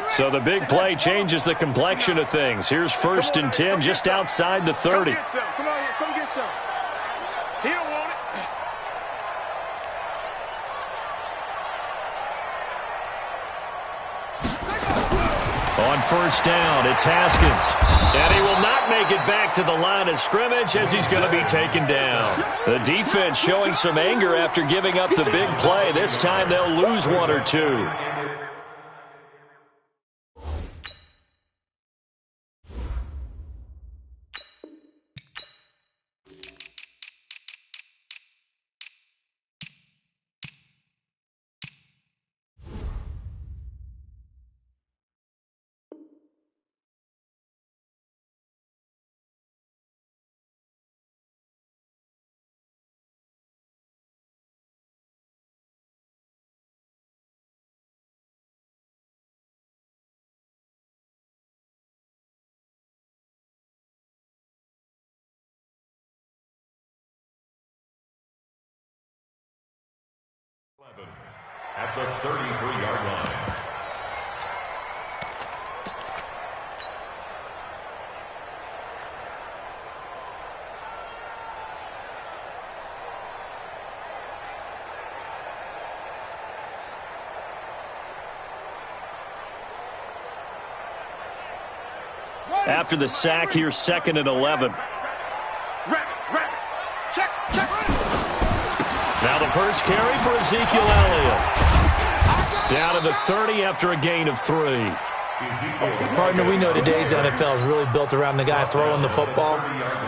So the big play changes the complexion of things. Here's 1st and 10 just outside the 30. Come on here, come get some. He don't want it. On 1st down, it's Haskins. And he will not make it back to the line of scrimmage as he's going to be taken down. The defense showing some anger after giving up the big play. This time they'll lose 1 or 2. At the 33-yard line. After the sack, here's 2nd and 11. Now the first carry for Ezekiel Elliott. Down to the 30 after a gain of 3. Partner, we know today's NFL is really built around the guy throwing the football.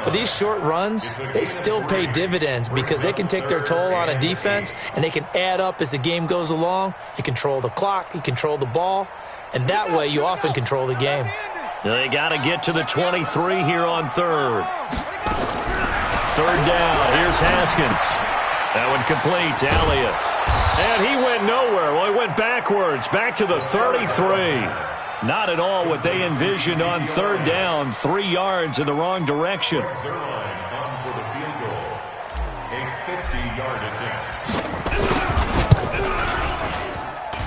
But these short runs, they still pay dividends because they can take their toll on a defense and they can add up as the game goes along. You control the clock, you control the ball, and that way you often control the game. They got to get to the 23 here on 3rd. 3rd down, here's Haskins. That one complete to Elliott. And he went nowhere. Well, he went backwards, back to the 33. Not at all what they envisioned on 3rd down. 3 yards in the wrong direction. A 50-yard attempt.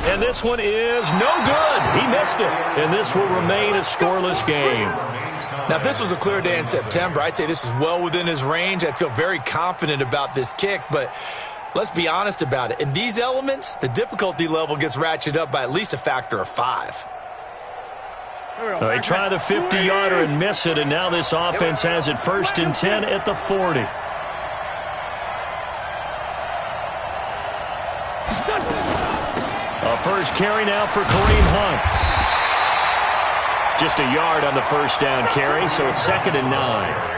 And this one is no good. He missed it. And this will remain a scoreless game. Now, if this was a clear day in September, I'd say this is well within his range. I'd feel very confident about this kick, but let's be honest about it. In these elements, the difficulty level gets ratcheted up by at least a factor of 5. They try the 50-yarder and miss it, and now this offense has it 1st and 10 at the 40. A first carry now for Kareem Hunt. Just a yard on the 1st down carry, so it's 2nd and 9.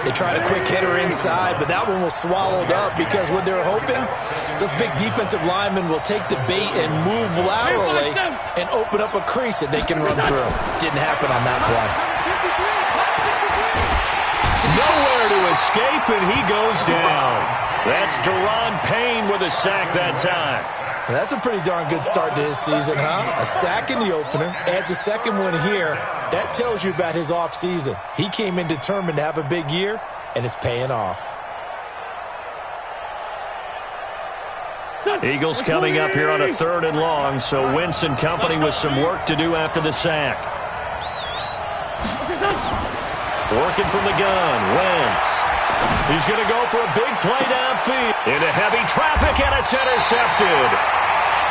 They tried a quick hitter inside, but that one was swallowed up because what they're hoping, those big defensive linemen will take the bait and move laterally and open up a crease that they can run through. Didn't happen on that play. Nowhere to escape, and he goes down. That's Deron Payne with a sack that time. That's a pretty darn good start to his season, huh? A sack in the opener, adds a second one here. That tells you about his offseason. He came in determined to have a big year, and it's paying off. Eagles coming up here on a 3rd and long, so Wentz and company with some work to do after the sack. Working from the gun, Wentz. He's going to go for a big play downfield. Into heavy traffic, and it's intercepted.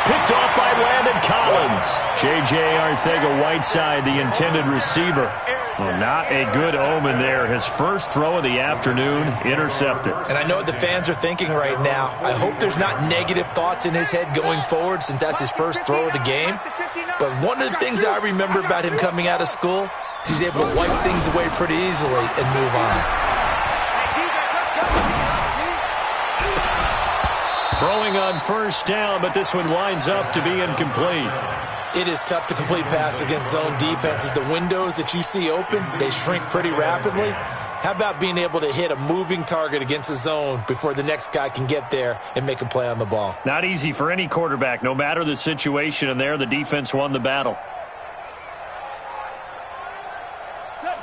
Picked off by Landon Collins. J.J. Arcega-Whiteside, the intended receiver. Well, not a good omen there. His first throw of the afternoon, intercepted. And I know what the fans are thinking right now. I hope there's not negative thoughts in his head going forward since that's his first throw of the game. But one of the things I remember about him coming out of school is he's able to wipe things away pretty easily and move on. Throwing on 1st down, but this one winds up to be incomplete. It is tough to complete pass against zone defenses. The windows that you see open, they shrink pretty rapidly. How about being able to hit a moving target against a zone before the next guy can get there and make a play on the ball? Not easy for any quarterback, no matter the situation, and there the defense won the battle.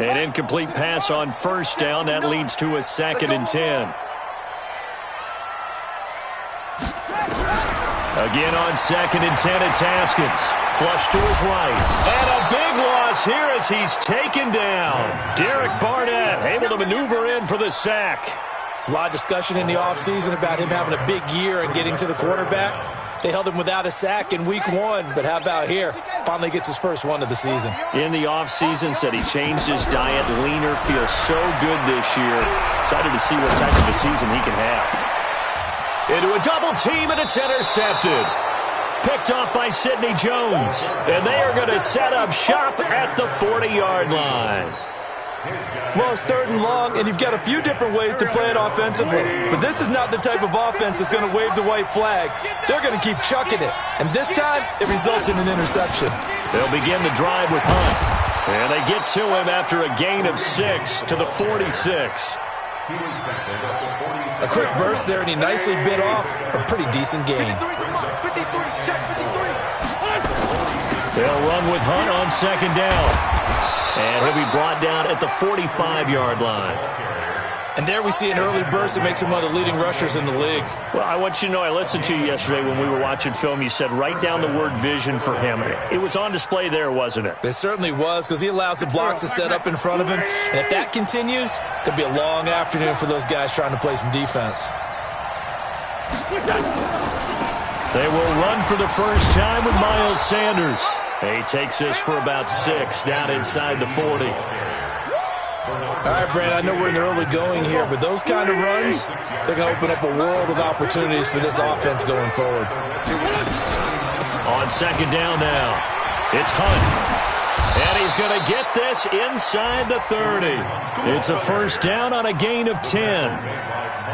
An incomplete pass on 1st down. That leads to a 2nd and 10. Again on 2nd and 10, it's Haskins. Flush to his right. And a big loss here as he's taken down. Derek Barnett able to maneuver in for the sack. There's a lot of discussion in the offseason about him having a big year and getting to the quarterback. They held him without a sack in week 1, but how about here? Finally gets his first one of the season. In the offseason, said he changed his diet, leaner, feels so good this year. Excited to see what type of a season he can have. Into a double team, and it's intercepted. Picked off by Sidney Jones. And they are going to set up shop at the 40-yard line. Well, it's 3rd and long, and you've got a few different ways to play it offensively. But this is not the type of offense that's going to wave the white flag. They're going to keep chucking it. And this time, it results in an interception. They'll begin the drive with Hunt. And they get to him after a gain of 6 to the 46. A quick burst there, and he nicely bit off a pretty decent gain. They'll run with Hunt on 2nd down. And he'll be brought down at the 45-yard line. And there we see an early burst that makes him one of the leading rushers in the league. Well, I want you to know, I listened to you yesterday when we were watching film. You said write down the word vision for him. It was on display there, wasn't it? It certainly was, because he allows the blocks to set up in front of him. And if that continues, could be a long afternoon for those guys trying to play some defense. They will run for the first time with Miles Sanders. He takes this for about 6 down inside the 40. All right, Brandon, I know we're in the early going here, but those kind of runs, they can open up a world of opportunities for this offense going forward. On 2nd down now, it's Hunt. And he's going to get this inside the 30. It's a first down on a gain of 10.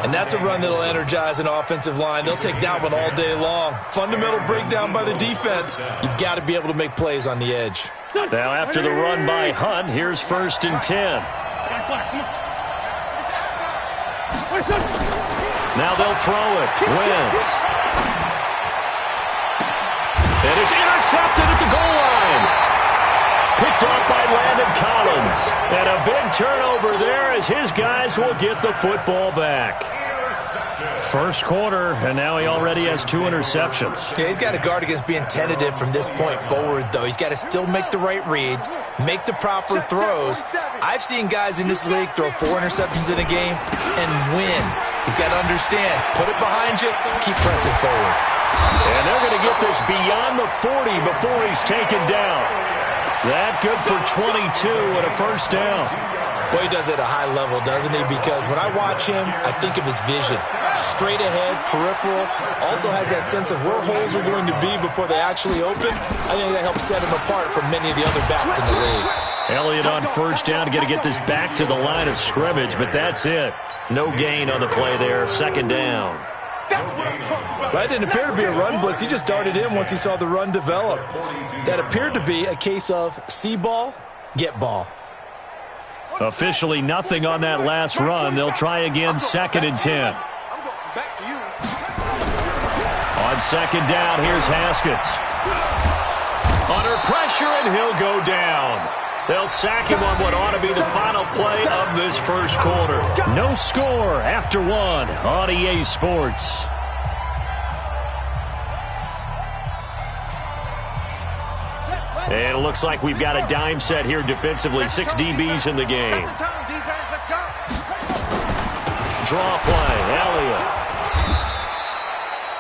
And that's a run that'll energize an offensive line. They'll take that one all day long. Fundamental breakdown by the defense. You've got to be able to make plays on the edge. Now after the run by Hunt, here's 1st and 10. Now they'll throw it. Wentz. And it's intercepted at the goal line. Picked off by Landon Collins. And a big turnover there as his guys will get the football back. First quarter, and now he already has 2 interceptions. Yeah, he's got to guard against being tentative from this point forward, though. He's got to still make the right reads, make the proper throws. I've seen guys in this league throw 4 interceptions in a game and win. He's got to understand, put it behind you, keep pressing forward. And they're going to get this beyond the 40 before he's taken down. That good for 22 and a first down. Boy, he does it at a high level, doesn't he? Because when I watch him, I think of his vision. Straight ahead, peripheral, also has that sense of where holes are going to be before they actually open. I think that helps set him apart from many of the other backs in the league. Elliott on first down, got to get this back to the line of scrimmage, but that's it. No gain on the play there, 2nd down. That didn't appear to be a run blitz. He just darted in once he saw the run develop. That appeared to be a case of see ball, get ball. Officially nothing on that last run. They'll try again, 2nd and 10. On 2nd down, here's Haskins. Under pressure, and he'll go down. They'll sack him on what ought to be the final play of this first quarter. No score after 1 on EA Sports. And it looks like we've got a dime set here defensively. 6 DBs in the game. Draw play, Elliott.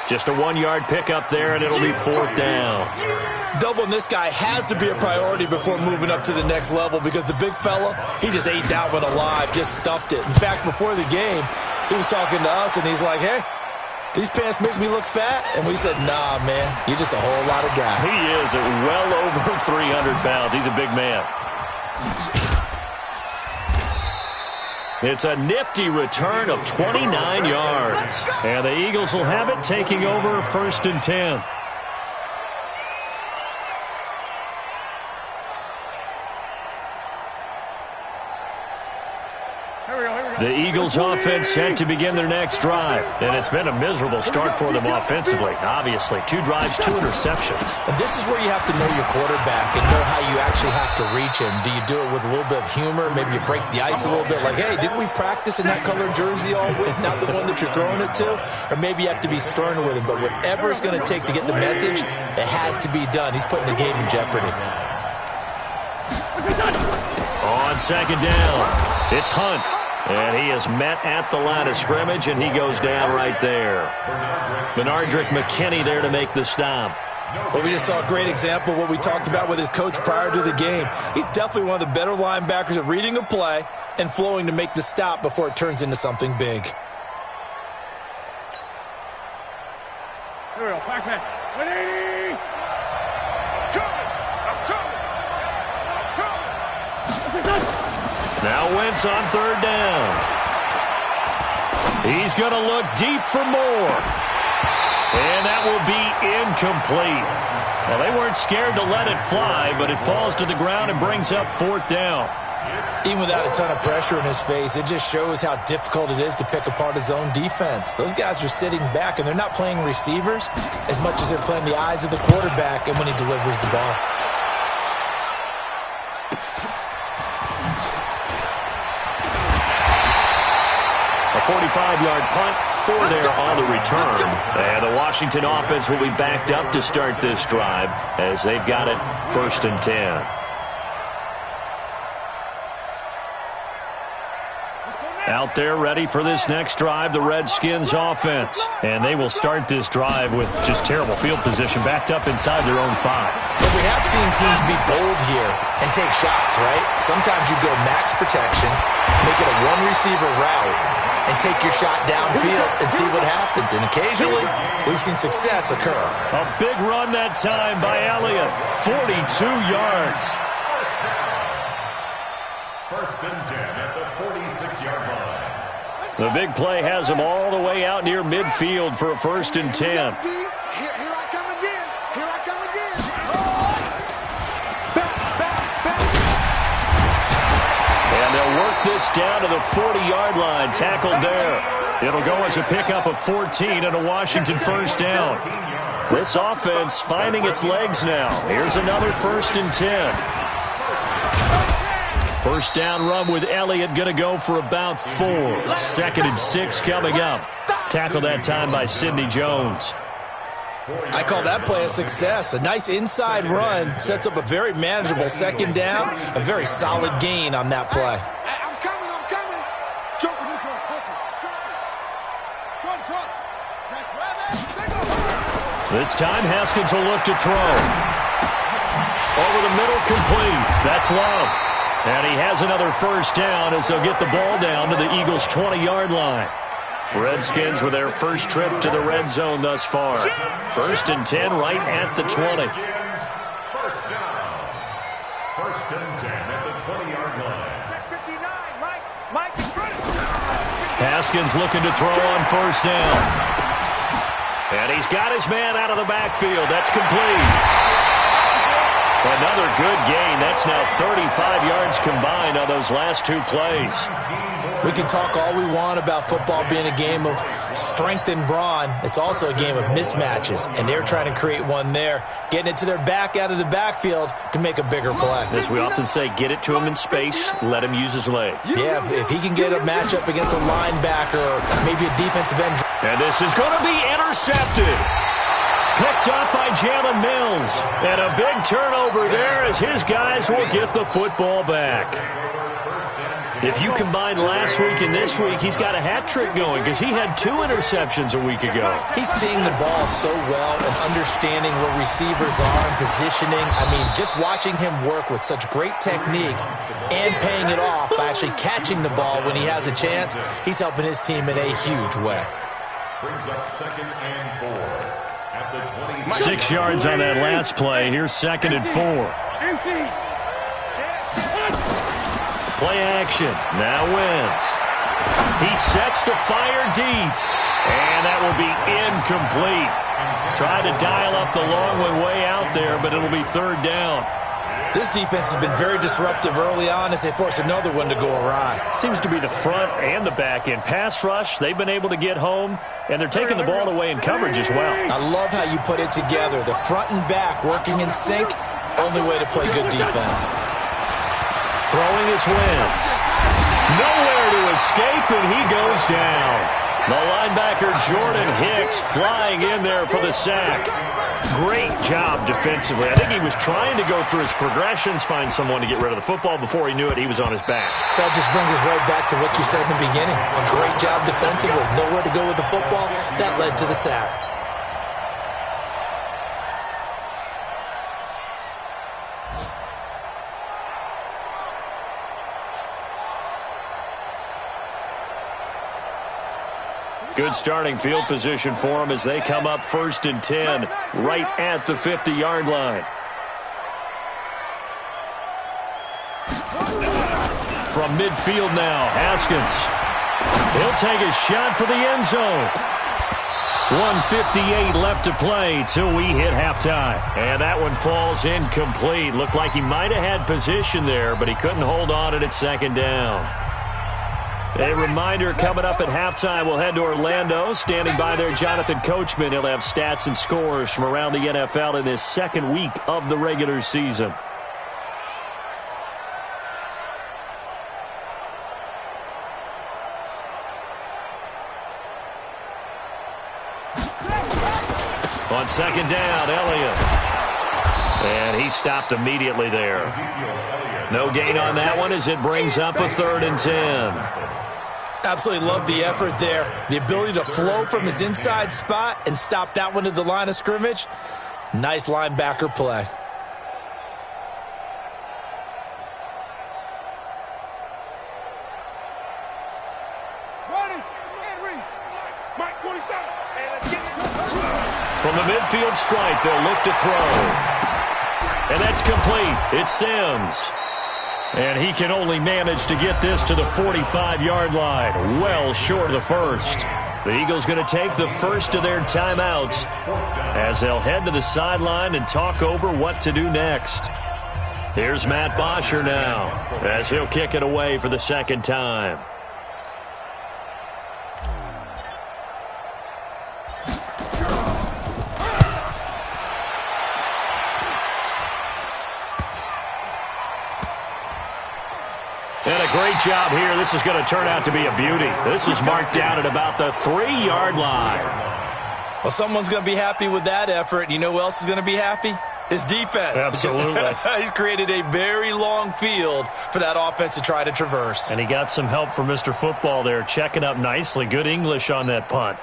Just a 1-yard pickup there, and it'll be 4th down. Doubling this guy has to be a priority before moving up to the next level, because the big fella, he just ate that one alive, just stuffed it. In fact, before the game, he was talking to us, and he's like, hey, these pants make me look fat? And we said, nah, man, you're just a whole lot of guy. He is at well over 300 pounds. He's a big man. It's a nifty return of 29 yards. And the Eagles will have it, taking over 1st and 10. The Eagles offense set to begin their next drive. And it's been a miserable start for them offensively. Obviously, 2 drives, 2 interceptions. And this is where you have to know your quarterback and know how you actually have to reach him. Do you do it with a little bit of humor? Maybe you break the ice a little bit like, hey, didn't we practice in that colored jersey all week, not the one that you're throwing it to? Or maybe you have to be sterner with him. But whatever it's going to take to get the message, it has to be done. He's putting the game in jeopardy. On second down, it's Hunt. And he is met at the line of scrimmage, and he goes down right there. Benardrick McKinney there to make the stop. Well, we just saw a great example of what we talked about with his coach prior to the game. He's definitely one of the better linebackers at reading a play and flowing to make the stop before it turns into something big. Here we go. Back man. 180. Now Wentz on third down. He's going to look deep for more. And that will be incomplete. Well, they weren't scared to let it fly, but it falls to the ground and brings up fourth down. Even without a ton of pressure in his face, it just shows how difficult it is to pick apart his own defense. Those guys are sitting back, and they're not playing receivers as much as they're playing the eyes of the quarterback and when he delivers the ball. A 45-yard punt, 4 there on the return. And the Washington offense will be backed up to start this drive as they've got it 1st and 10. Out there ready for this next drive, the Redskins offense. And they will start this drive with just terrible field position, backed up inside their own 5. But we have seen teams be bold here and take shots, right? Sometimes you go max protection, make it a one-receiver route, and take your shot downfield and see what happens. And occasionally, we've seen success occur. A big run that time by Elliott, 42 yards. 1st and 10 at the 46-yard line. The big play has him all the way out near midfield for a 1st and 10. Here I come again. Here I come again. Back. And they'll work this down to the 40-yard line, tackled there. It'll go as a pickup of 14 and a Washington 1st down. This offense finding its legs now. Here's another 1st and 10. 1st down run with Elliott, going to go for about 4. 2nd and 6 coming up. Tackled that time by Sidney Jones. I call that play a success. A nice inside run sets up a very manageable 2nd down. A very solid gain on that play. I'm coming. Jump with this one. Trot. This time Haskins will look to throw. Over the middle, complete. That's Love. And he has another 1st down as they'll get the ball down to the Eagles' 20-yard line. Redskins with their first trip to the red zone thus far. 1st and 10 right at the 20. 1st down. 1st and 10 at the 20-yard line. Check 59. Mike is running. Haskins looking to throw on 1st down. And he's got his man out of the backfield. That's complete. Another good gain. That's now 35 yards combined on those last 2 plays. We can talk all we want about football being a game of strength and brawn. It's also a game of mismatches, and they're trying to create one there, getting it to their back out of the backfield to make a bigger play. As we often say, get it to him in space, let him use his leg. Yeah, if he can get a matchup against a linebacker or maybe a defensive end. And this is going to be intercepted. Picked up by Jalen Mills. And a big turnover there as his guys will get the football back. If you combine last week and this week, he's got a hat trick going because he had 2 interceptions a week ago. He's seeing the ball so well and understanding where receivers are and positioning. I mean, just watching him work with such great technique and paying it off by actually catching the ball when he has a chance, he's helping his team in a huge way. Brings up 2nd and 4. 6 yards on that last play. Here's 2nd and 4. Play action. Now Wentz. He sets to fire deep. And that will be incomplete. Tried to dial up the long one way out there, but it'll be 3rd down. This defense has been very disruptive early on as they force another one to go awry. Seems to be the front and the back end. Pass rush, they've been able to get home, and they're taking the ball away in coverage as well. I love how you put it together. The front and back working in sync, only way to play good defense. Throwing is Wentz. Nowhere to escape, and he goes down. The linebacker Jordan Hicks flying in there for the sack. Great job defensively. I think he was trying to go through his progressions, find someone to get rid of the football. Before he knew it, he was on his back. So that just brings us right back to what you said in the beginning. A great job defensively. Nowhere to go with the football. That led to the sack. Good starting field position for them as they come up 1st and 10, right at the 50-yard line. From midfield now, Haskins. He'll take a shot for the end zone. 1:58 left to play till we hit halftime. And that one falls incomplete. Looked like he might have had position there, but he couldn't hold on it at 2nd down. A reminder, coming up at halftime, we'll head to Orlando. Standing by there, Jonathan Coachman. He'll have stats and scores from around the NFL in this 2nd week of the regular season. On 2nd down, Elliott. And he stopped immediately there. No gain on that one as it brings up a 3rd and 10. Absolutely love the effort there. The ability to flow from his inside spot and stop that one at the line of scrimmage. Nice linebacker play. From the midfield stripe, they'll look to throw. And that's complete. It's Sims. And he can only manage to get this to the 45-yard line, well short of the first. The Eagles going to take the first of their timeouts as they'll head to the sideline and talk over what to do next. Here's Matt Bosher now as he'll kick it away for the 2nd time. And a great job here. This is going to turn out to be a beauty. This is marked down at about the 3-yard line. Well, someone's going to be happy with that effort. You know who else is going to be happy? His defense. Absolutely. He's created a very long field for that offense to try to traverse. And he got some help from Mr. Football there, checking up nicely. Good English on that punt.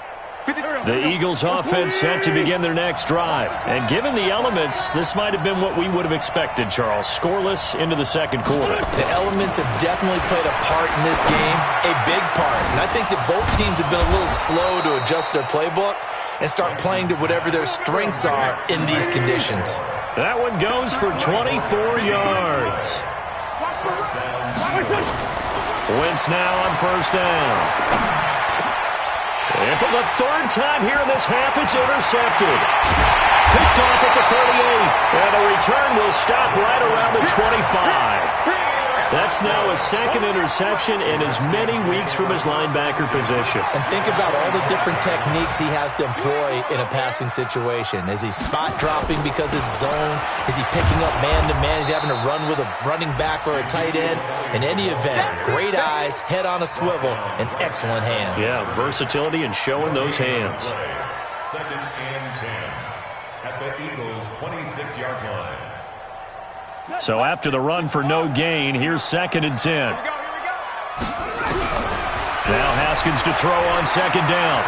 The Eagles offense set to begin their next drive. And given the elements, this might have been what we would have expected, Charles. Scoreless into the 2nd quarter. The elements have definitely played a part in this game, a big part. And I think that both teams have been a little slow to adjust their playbook and start playing to whatever their strengths are in these conditions. That one goes for 24 yards. Wentz now on 1st down. And for the 3rd time here in this half, it's intercepted. Picked off at the 38. And the return will stop right around the 25. That's now a 2nd interception in as many weeks from his linebacker position. And think about all the different techniques he has to employ in a passing situation. Is he spot dropping because it's zone? Is he picking up man-to-man? Is he having to run with a running back or a tight end? In any event, great eyes, head on a swivel, and excellent hands. Yeah, versatility and showing those hands. 2nd and 10 at the Eagles' 26-yard line. So after the run for no gain, here's 2nd and 10. Now Haskins to throw on 2nd down.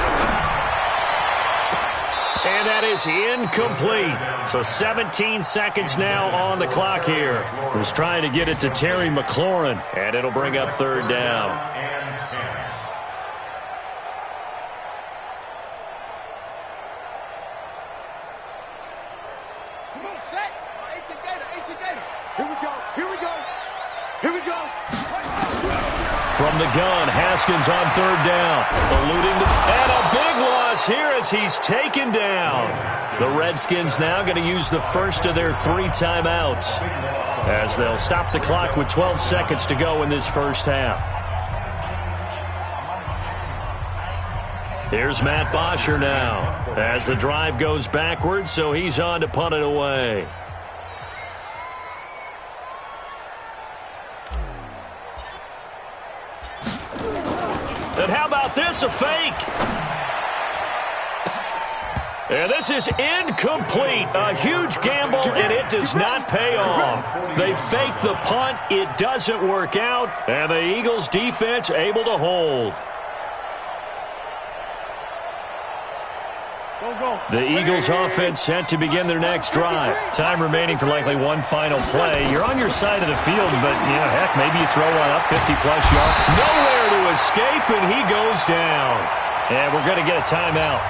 And that is incomplete. So 17 seconds now on the clock here. Who's trying to get it to Terry McLaurin. And it'll bring up 3rd down. From the gun, Haskins on 3rd down. Eluding and a big loss here as he's taken down. The Redskins now going to use the first of their 3 timeouts as they'll stop the clock with 12 seconds to go in this first half. Here's Matt Bosher now as the drive goes backwards, so he's on to punt it away. And how about this, a fake? And this is incomplete. A huge gamble, and it does not pay off. They fake the punt. It doesn't work out, and the Eagles' defense able to hold. The Eagles' offense set to begin their next drive. Time remaining for likely one final play. You're on your side of the field, but, heck, maybe you throw one up 50-plus yards. Nowhere to escape, and he goes down. And we're going to get a timeout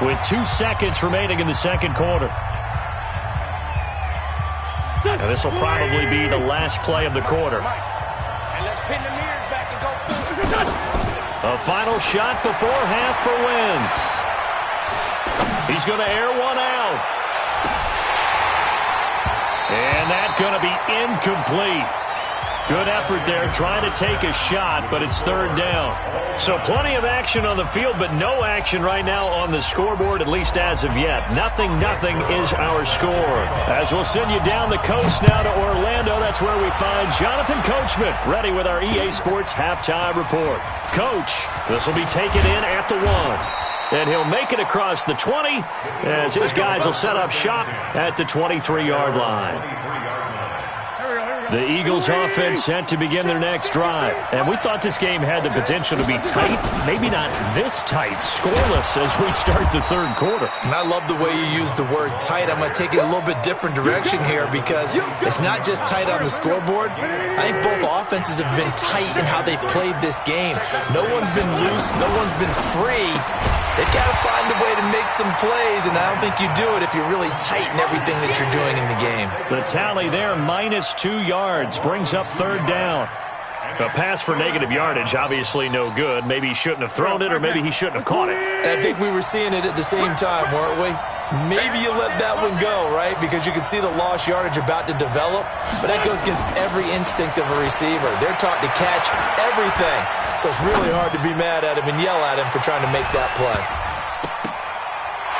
with 2 seconds remaining in the second quarter. And this will probably be the last play of the quarter. And let's pin the mirrors back and go. A final shot before half for Wentz. He's going to air one out. And that's going to be incomplete. Good effort there trying to take a shot, but it's third down. So plenty of action on the field, but no action right now on the scoreboard, at least as of yet. Nothing is our score. As we'll send you down the coast now to Orlando, that's where we find Jonathan Coachman, ready with our EA Sports halftime report. Coach, this will be taken in at the 1. And he'll make it across the 20 as his guys will set up shop at the 23-yard line. The Eagles' offense set to begin their next drive. And we thought this game had the potential to be tight, maybe not this tight, scoreless as we start the third quarter. And I love the way you use the word tight. I'm going to take it a little bit different direction here because it's not just tight on the scoreboard. I think both offenses have been tight in how they've played this game. No one's been loose. No one's been free. They've got to find a way to make some plays, and I don't think you do it if you're really tight in everything that you're doing in the game. The tally there, -2 yards, brings up third down. A pass for negative yardage, obviously no good. Maybe he shouldn't have thrown it, or maybe he shouldn't have caught it. And I think we were seeing it at the same time, weren't we? Maybe you let that one go, right? Because you can see the lost yardage about to develop. But that goes against every instinct of a receiver. They're taught to catch everything. So it's really hard to be mad at him and yell at him for trying to make that play.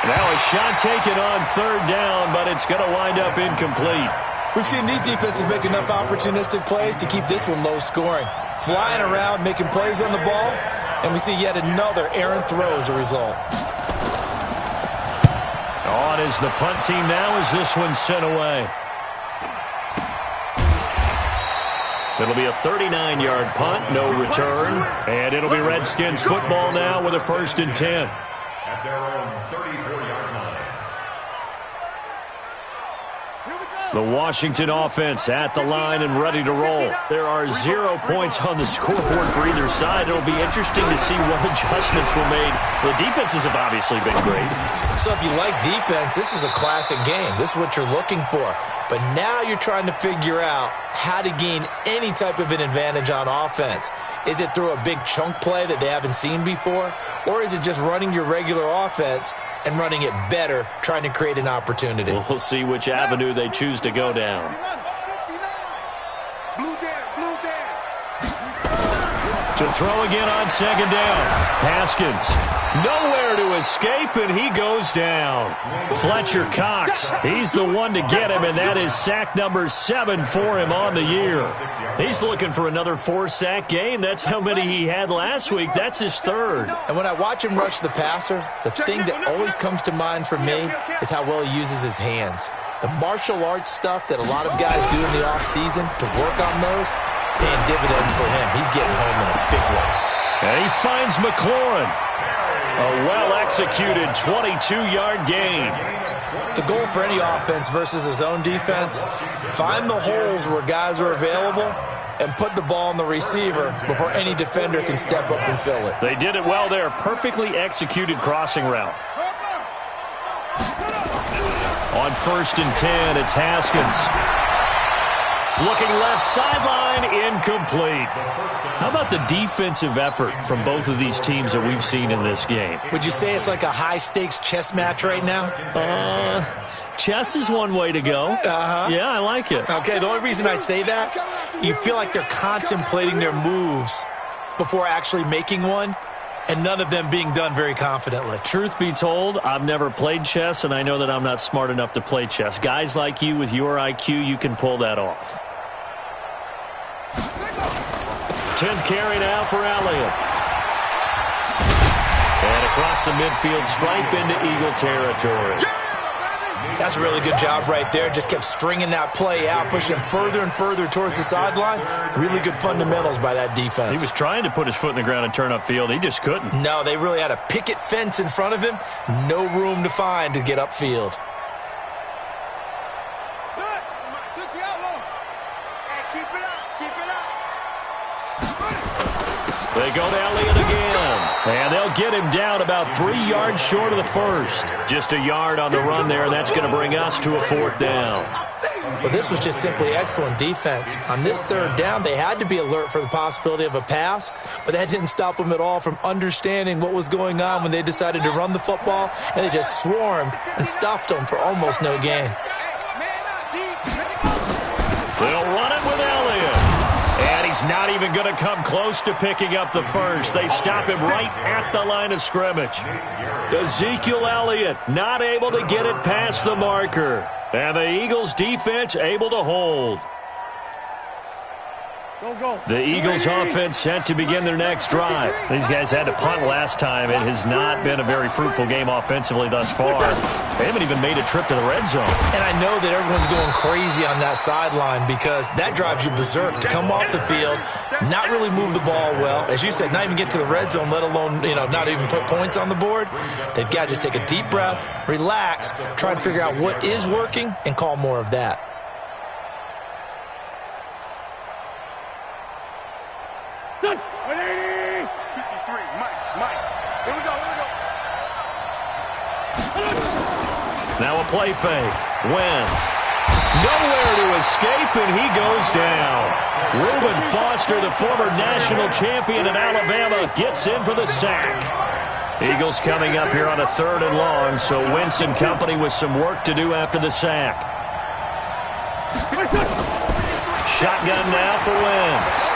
Now a shot taken on third down, but it's going to wind up incomplete. We've seen these defenses make enough opportunistic plays to keep this one low scoring. Flying around, making plays on the ball, and we see yet another errant throw as a result. On is the punt team now as this one's sent away. It'll be a 39-yard punt, no return. And it'll be Redskins football now with a 1st and 10. At their own 34-yard line. The Washington offense at the line and ready to roll. There are 0 points on the scoreboard for either side. It'll be interesting to see what adjustments were made. The defenses have obviously been great. So if you like defense, this is a classic game. This is what you're looking for. But now you're trying to figure out how to gain any type of an advantage on offense. Is it through a big chunk play that they haven't seen before? Or is it just running your regular offense and running it better, trying to create an opportunity? We'll see which avenue they choose to go down. To throw again on second down. Haskins, nowhere to escape, and he goes down. Fletcher Cox, he's the one to get him, and that is sack number 7 for him on the year. He's looking for another 4-sack game. That's how many he had last week. That's his 3rd. And when I watch him rush the passer, the thing that always comes to mind for me is how well he uses his hands. The martial arts stuff that a lot of guys do in the offseason to work on those, paying dividends for him. He's getting home in a big way. And he finds McLaurin. A well-executed 22-yard gain. The goal for any offense versus his own defense, find the holes where guys are available and put the ball on the receiver before any defender can step up and fill it. They did it well there. Perfectly executed crossing route. On 1st and 10, it's Haskins. Looking left sideline, incomplete. How about the defensive effort from both of these teams that we've seen in this game? Would you say it's like a high-stakes chess match right now? Chess is one way to go. Yeah, I like it. Okay, the only reason I say that, you feel like they're contemplating their moves before actually making one, and none of them being done very confidently. Truth be told, I've never played chess, and I know that I'm not smart enough to play chess. Guys like you with your IQ, you can pull that off. 10th carry now for Elliott. And across the midfield stripe into Eagle territory. That's a really good job right there. Just kept stringing that play out, pushing further and further towards the sideline. Really good fundamentals by that defense. He was trying to put his foot in the ground and turn upfield. He just couldn't. No, they really had a picket fence in front of him. No room to find to get upfield. They go to Elliott again. And they'll get him down about 3 yards short of the first. Just a yard on the run there, and that's going to bring us to a 4th down. Well, this was just simply excellent defense. On this 3rd down, they had to be alert for the possibility of a pass, but that didn't stop them at all from understanding what was going on when they decided to run the football, and they just swarmed and stuffed them for almost no gain. They'll run it with Elliott. And he's not even going to come close to picking up the first. They stop him right at the line of scrimmage. Ezekiel Elliott not able to get it past the marker. And the Eagles defense able to hold. The Eagles offense set to begin their next drive. These guys had to punt last time. It has not been a very fruitful game offensively thus far. They haven't even made a trip to the red zone. And I know that everyone's going crazy on that sideline because that drives you berserk to come off the field, not really move the ball well. As you said, not even get to the red zone, let alone, not even put points on the board. They've got to just take a deep breath, relax, try and figure out what is working, and call more of that. Now a play fake. Wentz. Nowhere to escape, and he goes down. Reuben Foster, the former national champion at Alabama, gets in for the sack. Eagles coming up here on a 3rd and long, so Wentz and company with some work to do after the sack. Shotgun now for Wentz.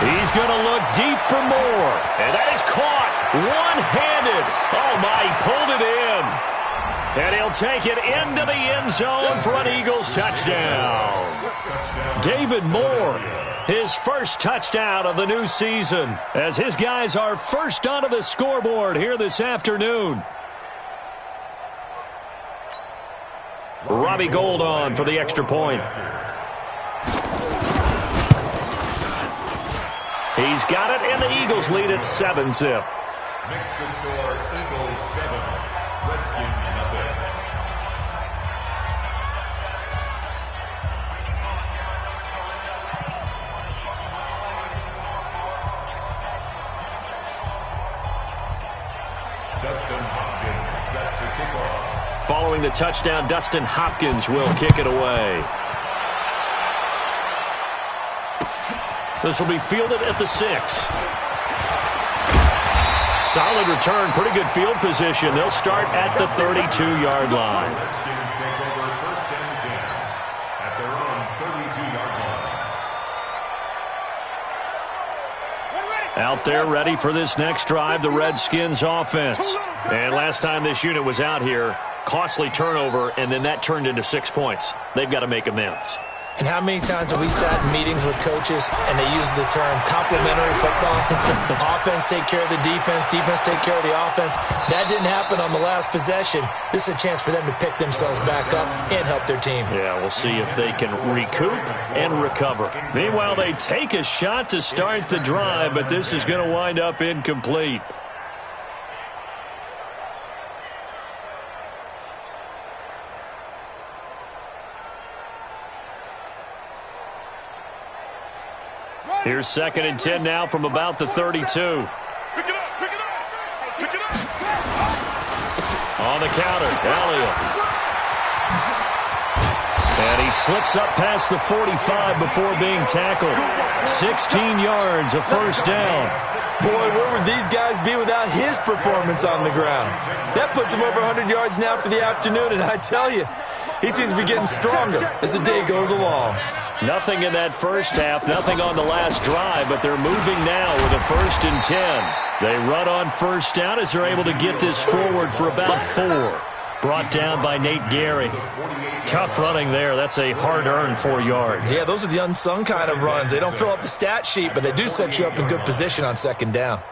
He's going to look deep for more, and that is caught one-handed. Oh, my, he pulled it in. And he'll take it into the end zone for an Eagles touchdown. David Moore, his first touchdown of the new season, as his guys are first onto the scoreboard here this afternoon. Robbie Gould on for the extra point. He's got it, and the Eagles lead at 7-zip. Makes the score Eagles 7, Redskins nothing. Dustin Hopkins set to kick off. Following the touchdown, Dustin Hopkins will kick it away. This will be fielded at the 6. Solid return, pretty good field position. They'll start at the 32-yard line. Redskins take over 1st and 10 at their own 32-yard line. Out there ready for this next drive, the Redskins offense. And last time this unit was out here, costly turnover, and then that turned into 6 points. They've got to make amends. And how many times have we sat in meetings with coaches and they use the term complementary football? Offense take care of the defense, defense take care of the offense. That didn't happen on the last possession. This is a chance for them to pick themselves back up and help their team. Yeah, we'll see if they can recoup and recover. Meanwhile, they take a shot to start the drive, but this is going to wind up incomplete. Here's 2nd and 10 now from about the 32. Pick it up, pick it up, pick it up. On the counter, Elliott. And he slips up past the 45 before being tackled. 16 yards, a first down. Boy, where would these guys be without his performance on the ground? That puts him over 100 yards now for the afternoon, and I tell you, he seems to be getting stronger as the day goes along. Nothing in that first half, nothing on the last drive, but they're moving now with a 1st and 10. They run on first down as they're able to get this forward for about 4. Brought down by Nate Gary. Tough running there. That's a hard-earned 4 yards. Yeah, those are the unsung kind of runs. They don't fill up the stat sheet, but they do set you up in good position on 2nd down.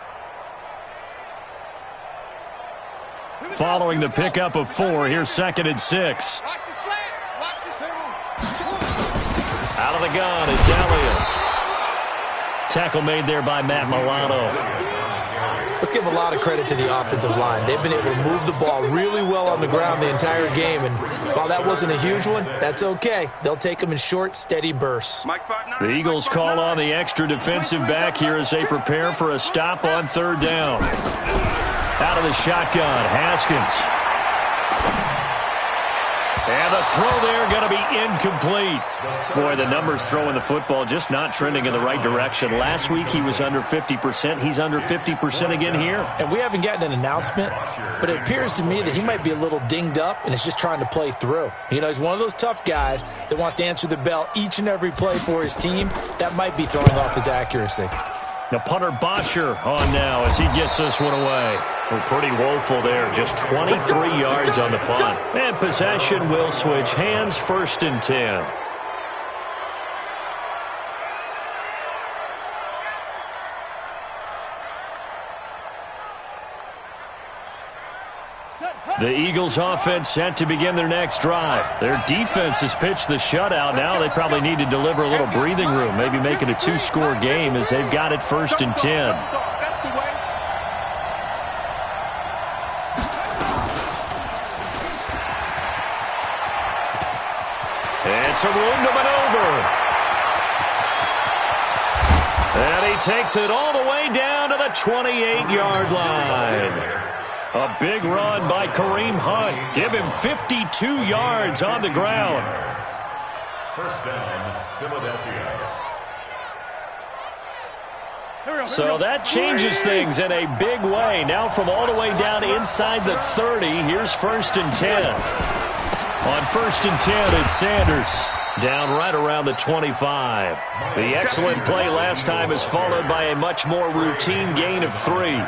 Following the pickup of 4, here's 2nd and 6. Out of the gun, it's Elliott. Tackle made there by Matt Milano. Let's give a lot of credit to the offensive line. They've been able to move the ball really well on the ground the entire game, and while that wasn't a huge one, that's okay. They'll take them in short, steady bursts. The Eagles call on the extra defensive back here as they prepare for a stop on 3rd down. Out of the shotgun, Haskins. And the throw there going to be incomplete. Boy, the numbers throwing the football just not trending in the right direction. Last week he was under 50%. He's under 50% again here. And we haven't gotten an announcement, but it appears to me that he might be a little dinged up and is just trying to play through. You know, he's one of those tough guys that wants to answer the bell each and every play for his team. That might be throwing off his accuracy. Now punter Bosher on now as he gets this one away. We're pretty woeful there. Just 23 yards on the punt. And possession will switch hands, 1st and 10. The Eagles offense set to begin their next drive. Their defense has pitched the shutout. Now they probably need to deliver a little breathing room, maybe make it a 2-score game as they've got it 1st and 10. And some room to maneuver. And he takes it all the way down to the 28-yard line. A big run by Kareem Hunt. Give him 52 yards on the ground. 1st down, Philadelphia. So that changes things in a big way. Now from all the way down inside the 30, here's 1st and 10. On 1st and 10, it's Sanders. Down right around the 25. The excellent play last time is followed by a much more routine gain of 3.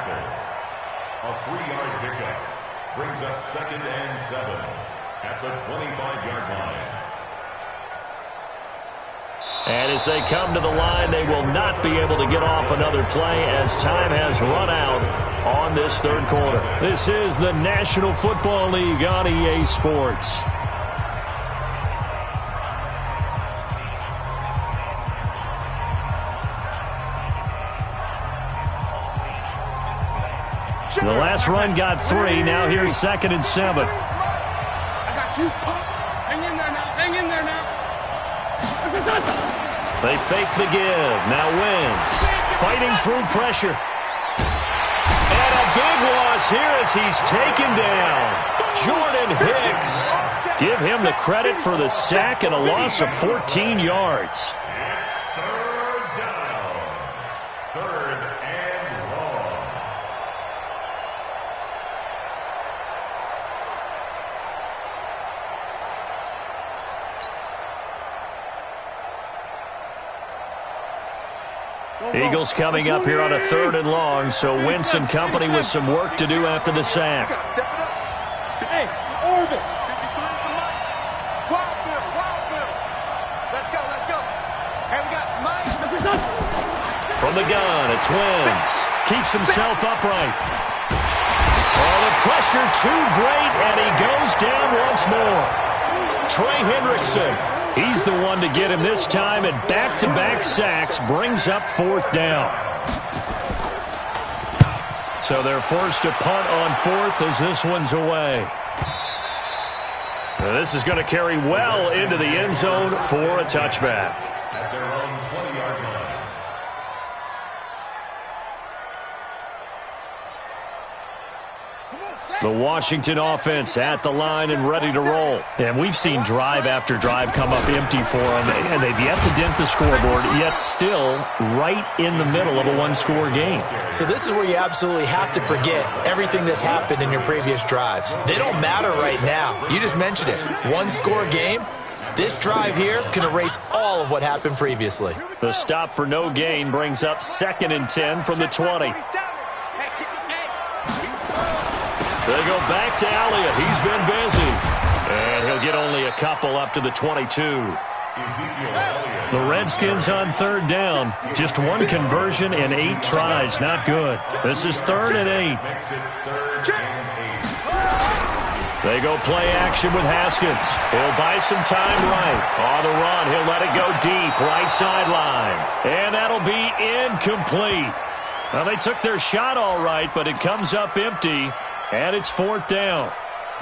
A 3-yard pickup brings up 2nd and 7 at the 25-yard line. And as they come to the line, they will not be able to get off another play as time has run out on this 3rd quarter. This is the National Football League on EA Sports. The last run got 3. Now here's 2nd and 7. I got you. Hang in there now. Hang in there now. They fake the give. Now Wentz fighting through pressure. And a big loss here as he's taken down. Jordan Hicks. Give him the credit for the sack and a loss of 14 yards. Eagles coming up here on a 3rd and long, so Wentz and company with some work to do after the sack. Hey, Orbit. Let's go, let's go. And we got Mike. From the gun, it's Wentz. Keeps himself upright. Oh, the pressure too great, and he goes down once more. Trey Hendrickson. He's the one to get him this time, and back-to-back sacks brings up 4th down. So they're forced to punt on 4th as this one's away. Now this is going to carry well into the end zone for a touchback. At their own 20-yard line. The Washington offense at the line and ready to roll. And we've seen drive after drive come up empty for them, and they've yet to dent the scoreboard, yet still right in the middle of a one-score game. So this is where you absolutely have to forget everything that's happened in your previous drives. They don't matter right now. You just mentioned it. One-score game. This drive here can erase all of what happened previously. The stop for no gain brings up 2nd and 10 from the 20. They go back to Elliott. He's been busy. And he'll get only a couple up to the 22. The Redskins on 3rd down. Just one conversion in 8 tries. Not good. This is 3rd and 8. They go play action with Haskins. He'll buy some time right. On the run, he'll let it go deep. Right sideline. And that'll be incomplete. Well, they took their shot all right, but it comes up empty. And it's 4th down.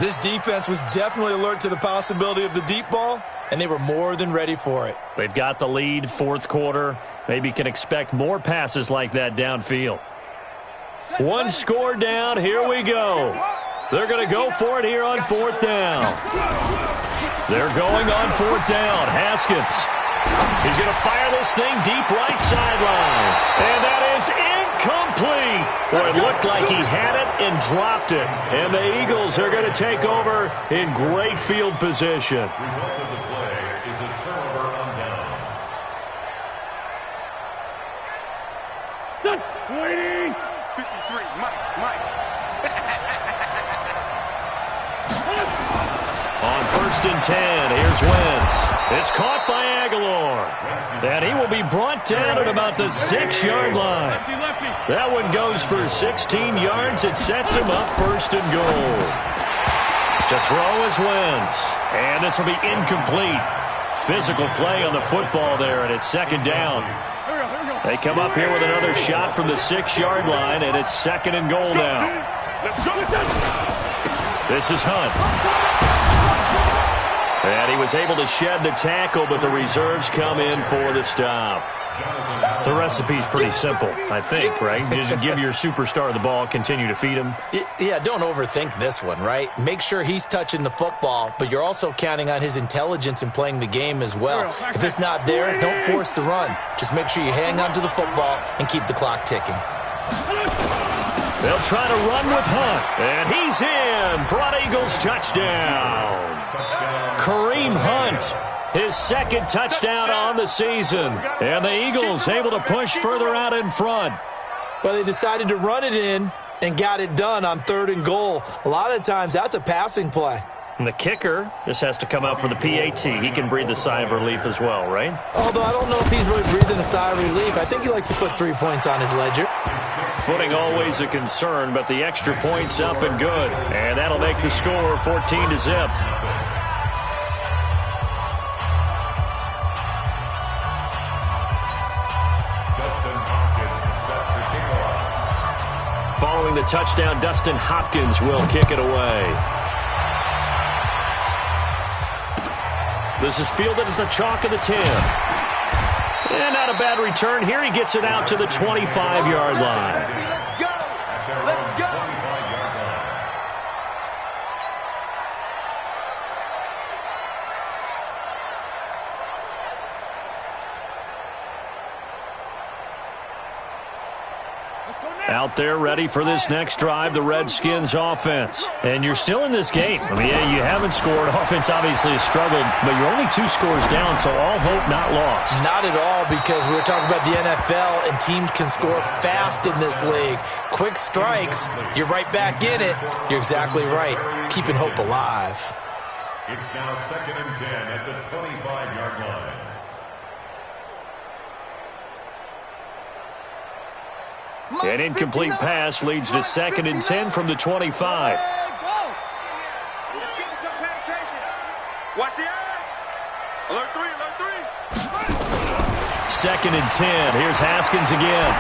This defense was definitely alert to the possibility of the deep ball, and they were more than ready for it. They've got the lead, 4th quarter. Maybe can expect more passes like that downfield. One score down. Here we go. They're going to go for it here on 4th down. They're going on 4th down. Haskins. He's going to fire this thing deep right sideline. And that is incomplete. Boy, it looked like he had it and dropped it. And the Eagles are going to take over in great field position. Result of the play is a turnover on downs. That's 20. 53, Mike. On 1st and 10, here's Wentz. It's caught by Aguilar. And he will be brought down at about the 6-yard line. That one goes for 16 yards. It sets him up 1st and goal. To throw is Wentz. And this will be incomplete. Physical play on the football there, and it's 2nd down. They come up here with another shot from the 6-yard line, and it's 2nd and goal now. This is Hunt. And he was able to shed the tackle, but the reserves come in for the stop. The recipe's pretty simple, I think, right? Just give your superstar the ball, continue to feed him. Yeah, don't overthink this one, right? Make sure he's touching the football, but you're also counting on his intelligence in playing the game as well. If it's not there, don't force the run. Just make sure you hang on to the football and keep the clock ticking. They'll try to run with Hunt, and he's in for an Eagles touchdown. Kareem Hunt, his 2nd touchdown on the season. And the Eagles able to push further out in front. Well, they decided to run it in and got it done on 3rd and goal. A lot of times, that's a passing play. And the kicker just has to come out for the PAT. He can breathe a sigh of relief as well, right? Although I don't know if he's really breathing a sigh of relief. I think he likes to put 3 points on his ledger. Footing always a concern, but the extra point's up and good. And that'll make the score 14-0. Following the touchdown, Dustin Hopkins will kick it away. This is fielded at the chalk of the 10. And not a bad return here. He gets it out to the 25-yard line. Let's go. Out there ready for this next drive, the Redskins offense. And you're still in this game. I mean, yeah, you haven't scored. Offense obviously has struggled, but you're only 2 scores down, so all hope not lost. Not at all, because we were talking about the NFL, and teams can score fast in this league. Quick strikes, you're right back in it. You're exactly right. Keeping hope alive. It's now 2nd and 10 at the 25-yard line. An incomplete pass leads to 2nd and 10 from the 25. Watch the eye. Alert 3, alert 3. 2nd and 10. Here's Haskins again.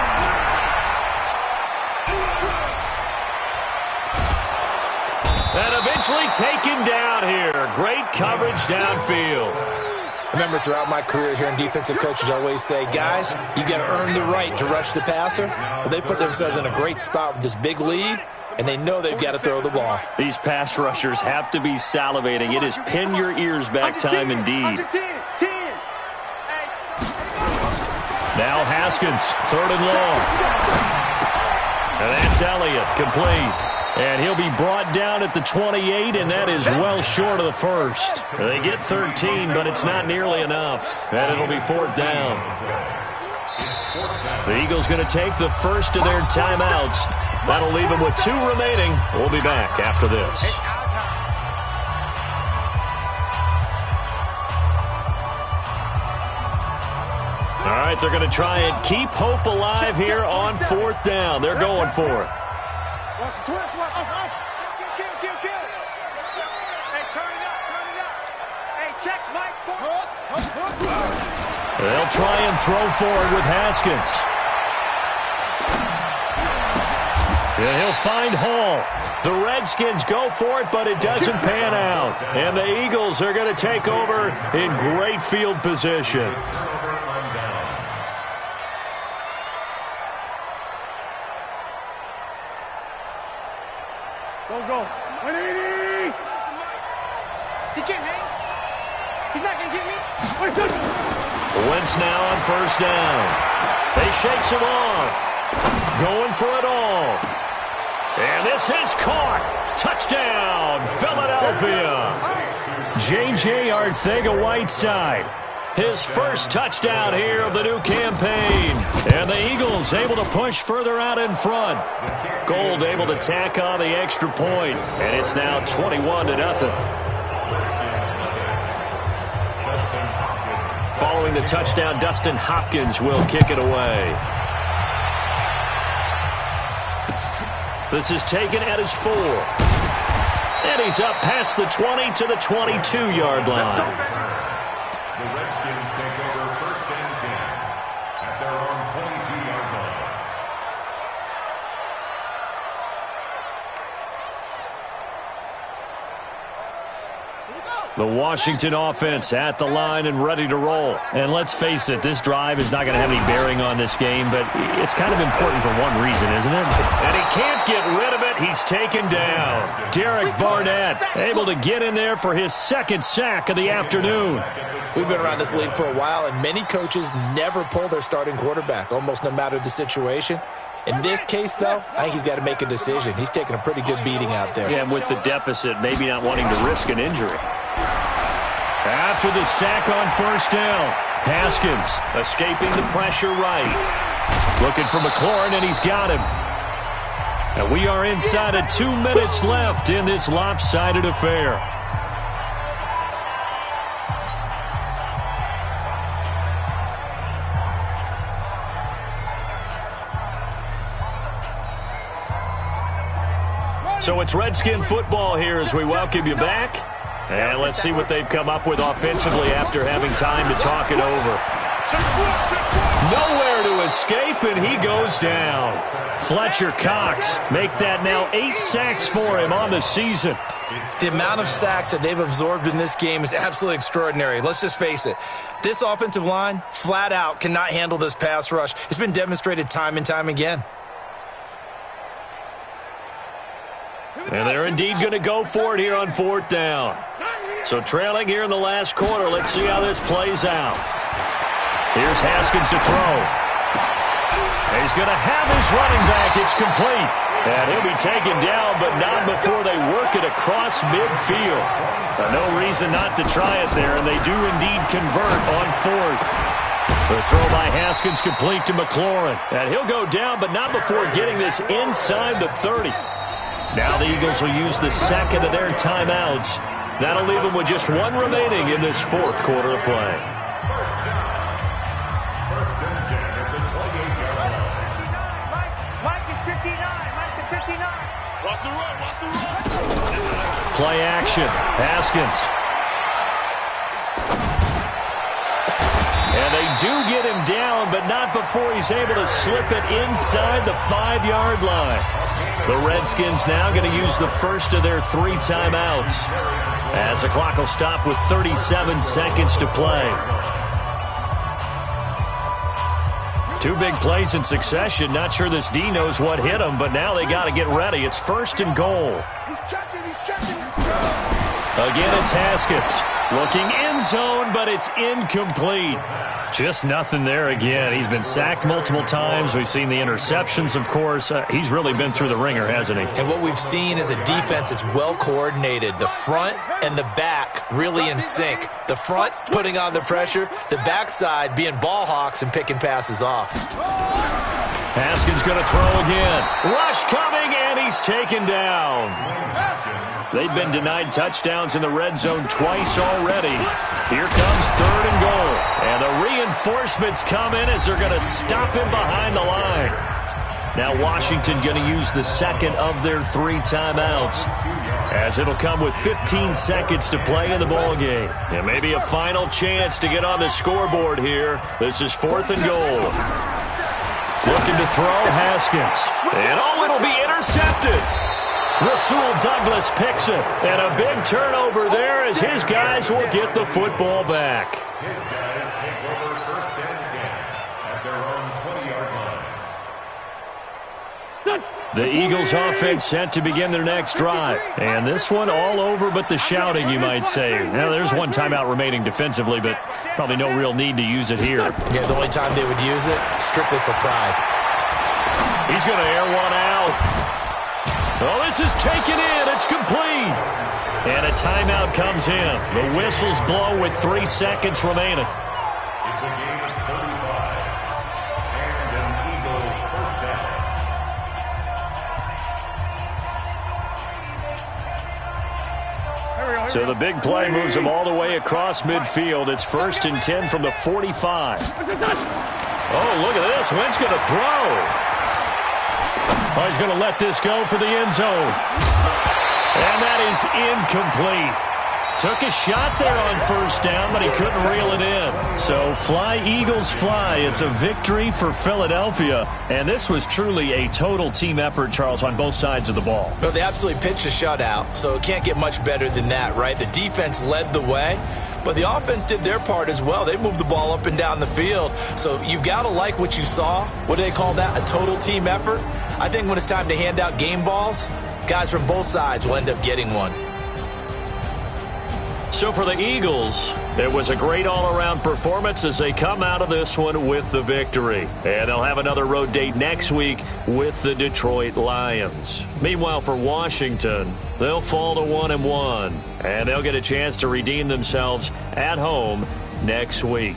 And eventually taken down here. Great coverage downfield. I remember throughout my career hearing defensive coaches always say, guys, you got to earn the right to rush the passer. Well, they put themselves in a great spot with this big lead. and they know they've got to throw the ball. These pass rushers have to be salivating. It is pin your ears back time indeed. Now Haskins, 3rd and long. And that's Elliott, complete. And he'll be brought down at the 28, and that is well short of the first. They get 13, but it's not nearly enough. And it'll be 4th down. The Eagles going to take the first of their timeouts. That'll leave them with 2 remaining. We'll be back after this. All right, they're going to try and keep hope alive here on 4th down. They're going for it. They'll try and throw forward with Haskins. And he'll find Hall. The Redskins go for it, but it doesn't pan out. And the Eagles are going to take over in great field position. Go. He can't hang. He's not going to get me. Wentz now on 1st down. They shakes him off. Going for it all. And this is caught. Touchdown, Philadelphia. J.J. Arcega-Whiteside. His first touchdown here of the new campaign. And the Eagles able to push further out in front. Gold able to tack on the extra point. And it's now 21-0. Following the touchdown, Dustin Hopkins will kick it away. This is taken at his 4. And he's up past the 20 to the 22-yard line. The Redskins take over 1st and 10 at their own 22-yard line. The Washington offense at the line and ready to roll. And let's face it, this drive is not going to have any bearing on this game, but it's kind of important for one reason, isn't it? And he can't get rid of it. He's taken down. Derek Barnett able to get in there for his 2nd sack of the afternoon. We've been around this league for a while, and many coaches never pull their starting quarterback, almost no matter the situation. In this case, though, I think he's got to make a decision. He's taking a pretty good beating out there. Yeah, and with the deficit, maybe not wanting to risk an injury. After the sack on 1st down, Haskins escaping the pressure right. Looking for McLaurin, and he's got him. And we are inside of 2 minutes left in this lopsided affair. So it's Redskin football here as we welcome you back. And let's see what they've come up with offensively after having time to talk it over. Nowhere to escape, and he goes down. Fletcher Cox make that now 8 sacks for him on the season. The amount of sacks that they've absorbed in this game is absolutely extraordinary. Let's just face it. This offensive line, flat out, cannot handle this pass rush. It's been demonstrated time and time again. And they're indeed going to go for it here on 4th down. So trailing here in the last quarter. Let's see how this plays out. Here's Haskins to throw. He's going to have his running back. It's complete. And he'll be taken down, but not before they work it across midfield. No reason not to try it there, and they do indeed convert on 4th. The throw by Haskins complete to McLaurin. And he'll go down, but not before getting this inside the 30. Now the Eagles will use the 2nd of their timeouts. That'll leave them with just 1 remaining in this 4th quarter of play. First and 10 at the 28-yard line. Mike is 59. Mike to 59. Watch the run. Play action. Haskins. And they do get him down, but not before he's able to slip it inside the 5-yard line. The Redskins now going to use the first of their 3 timeouts, as the clock will stop with 37 seconds to play. Two big plays in succession. Not sure this D knows what hit him, but now they got to get ready. It's 1st and goal. He's checking. Again, it's Haskins. Looking end zone, but it's incomplete. Just nothing there again. He's been sacked multiple times. We've seen the interceptions, of course. He's really been through the ringer, hasn't he? And what we've seen is a defense that's well coordinated. The front and the back really in sync. The front putting on the pressure, the backside being ball hawks and picking passes off. Haskins going to throw again. Rush coming, and he's taken down. They've been denied touchdowns in the red zone twice already. Here comes 3rd and goal. And the reinforcements come in as they're going to stop him behind the line. Now Washington going to use the second of their 3 timeouts, as it'll come with 15 seconds to play in the ballgame. And maybe a final chance to get on the scoreboard here. This is 4th and goal. Looking to throw, Haskins. And it'll be intercepted. Rasul Douglas picks it. And a big turnover there as his guys will get the football back. His guys take over 1st and 10 at their own 20-yard line. The Eagles offense set to begin their next drive. And this one all over but the shouting, you might say. Now, there's one timeout remaining defensively, but probably no real need to use it here. Yeah, the only time they would use it, strictly for pride. He's going to air one out. Oh, this is taken in. It's complete. And a timeout comes in. The whistles blow with 3 seconds remaining. It's a game of 35 and an Eagles 1st down. So the big play moves him all the way across midfield. It's 1st and 10 from the 45. Oh, look at this. Wentz going to throw. Oh, he's going to let this go for the end zone. And that is incomplete. Took a shot there on 1st down, but he couldn't reel it in. So fly, Eagles, fly. It's a victory for Philadelphia. And this was truly a total team effort, Charles, on both sides of the ball. Well, they absolutely pitched a shutout, so it can't get much better than that, right? The defense led the way, but the offense did their part as well. They moved the ball up and down the field. So you've got to like what you saw. What do they call that? A total team effort? I think when it's time to hand out game balls, guys from both sides will end up getting one. So for the Eagles, it was a great all-around performance as they come out of this one with the victory. And they'll have another road date next week with the Detroit Lions. Meanwhile, for Washington, they'll fall to 1-1, and they'll get a chance to redeem themselves at home next week.